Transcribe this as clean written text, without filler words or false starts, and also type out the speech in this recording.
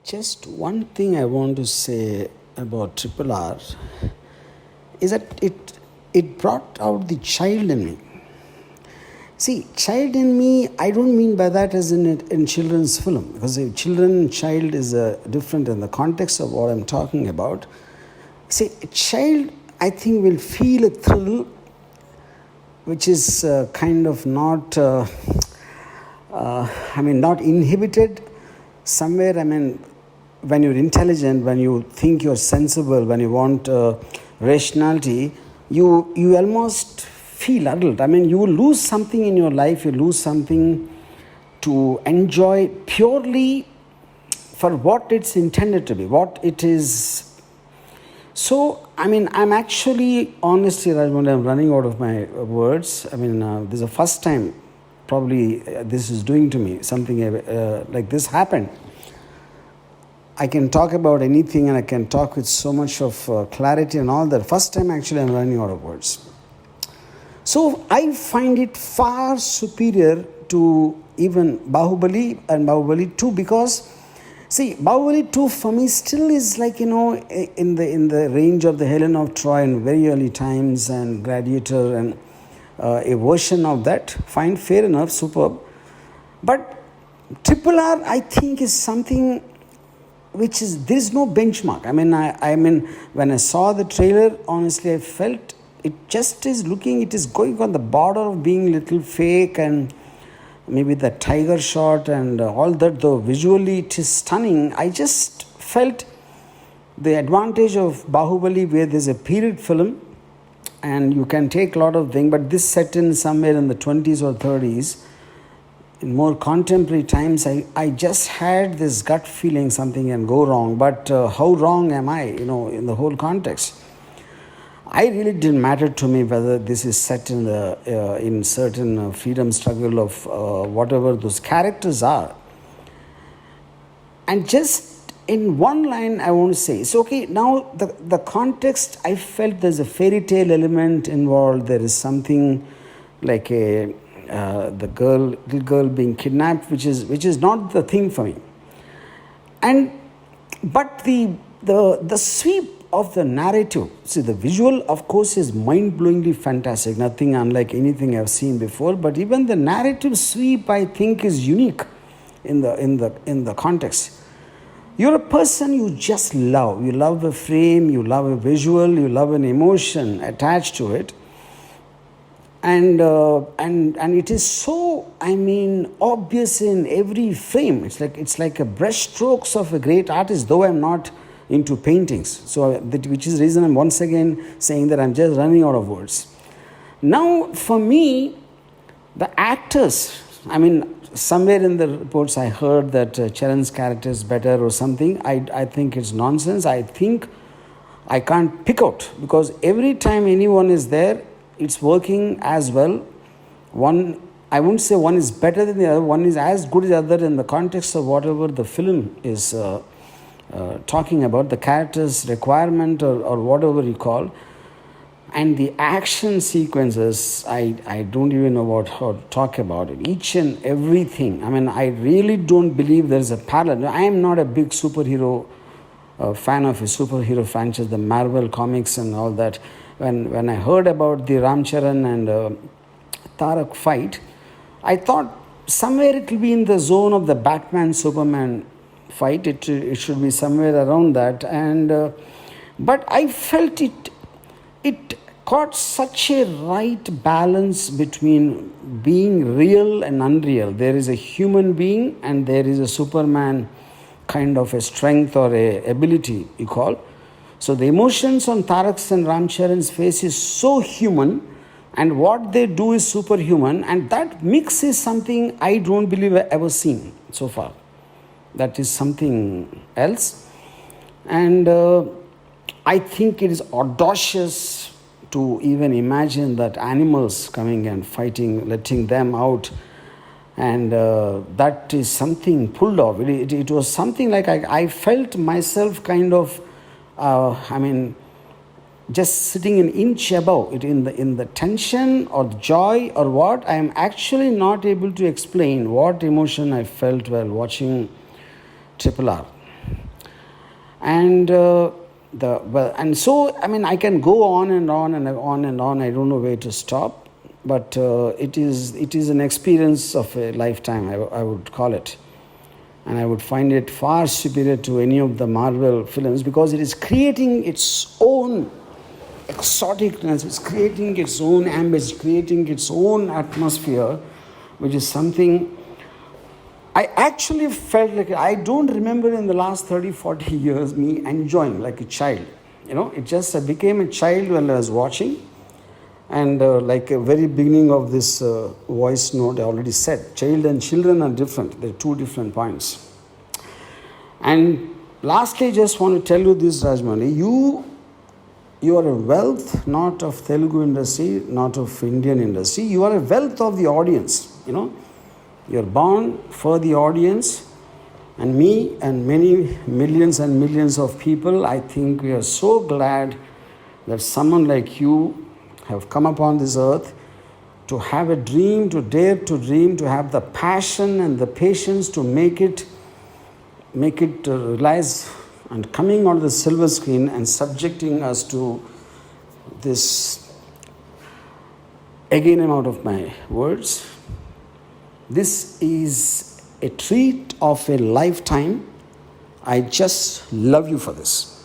Just one thing I want to say about Triple R is that it brought out the child in me. See, child in me, I don't mean by that as in children's film, because a children child is different in the context of what I'm talking about. See, a child, I think, will feel a thrill which is kind of not, not inhibited somewhere. When you're intelligent, when you think you're sensible, when you want rationality, you almost feel adult. You will lose something in your life, you lose something to enjoy purely for what it's intended to be, what it is. So, I'm actually, honestly, Rajamouli, I'm running out of my words. This is the first time probably this is doing to me, something like this happened. I can talk about anything and I can talk with so much of clarity and all that. First time actually I'm running out of words. So I find it far superior to even Bahubali and Bahubali 2, because see, Bahubali 2 for me still is like, in the range of the Helen of Troy in very early times and Gladiator and a version of that. Fine, fair enough, superb. But Triple R, I think, is something which is, there is no benchmark. When I saw the trailer, honestly, I felt it just is looking, it is going on the border of being little fake, and maybe the tiger shot and all that, though visually it is stunning. I just felt the advantage of Bahubali, where there's a period film and you can take a lot of things, but this set in somewhere in the 20s or 30s, in more contemporary times, I just had this gut feeling something can go wrong. But how wrong am I, in the whole context? I really didn't matter to me whether this is set in in certain freedom struggle of whatever those characters are. And just in one line, I want to say, it's okay. Now, the context, I felt there's a fairy tale element involved. There is something like the little girl being kidnapped, which is not the thing for me. But the sweep of the narrative, see, the visual, of course, is mind-blowingly fantastic, nothing unlike anything I've seen before. But even the narrative sweep, I think, is unique in the context. You're a person you just love. You love a frame, you love a visual, you love an emotion attached to it. And it is so, obvious in every frame. It's like a brush strokes of a great artist, though I'm not into paintings. So which is the reason I'm once again saying that I'm just running out of words. Now, for me, the actors, somewhere in the reports I heard that Charan's character is better or something. I think it's nonsense. I think I can't pick out, because every time anyone is there, it's working as well. I wouldn't say one is better than the other. One is as good as the other in the context of whatever the film is talking about, the character's requirement or whatever you call. And the action sequences, I don't even know how to talk about it. Each and everything. I really don't believe there's a parallel. I am not a big superhero fan of a superhero franchise, the Marvel comics and all that. When I heard about the Ram Charan and Tarak fight, I thought somewhere it will be in the zone of the Batman-Superman fight. It should be somewhere around that. But I felt it caught such a right balance between being real and unreal. There is a human being and there is a Superman kind of a strength or a ability, you call. So the emotions on Tarak's and Ramcharan's face is so human, and what they do is superhuman, and that mix is something I don't believe I've ever seen so far. That is something else. And I think it is audacious to even imagine that animals coming and fighting, letting them out. And that is something pulled off. It was something like I felt myself kind of, just sitting an inch above it in the tension or the joy or what. I am actually not able to explain what emotion I felt while watching Triple R. And and so I mean I can go on and on and on and on. I don't know where to stop, but it is an experience of a lifetime. I would call it, and I would find it far superior to any of the Marvel films because it is creating its own exoticness. It's creating its own ambience, creating its own atmosphere, which is something I actually felt like I don't remember in the last 30, 40 years me enjoying like a child. It just I became a child when I was watching. And like a very beginning of this voice note, I already said, child and children are different. They're two different points. And lastly, I just want to tell you this, Rajamouli, you are a wealth not of Telugu industry, not of Indian industry. You are a wealth of the audience, You're born for the audience, and me and many millions and millions of people. I think we are so glad that someone like you have come upon this earth to have a dream, to dare to dream, to have the passion and the patience to make it realize, and coming on the silver screen and subjecting us to this, again I'm out of my words. This is a treat of a lifetime. I just love you for this.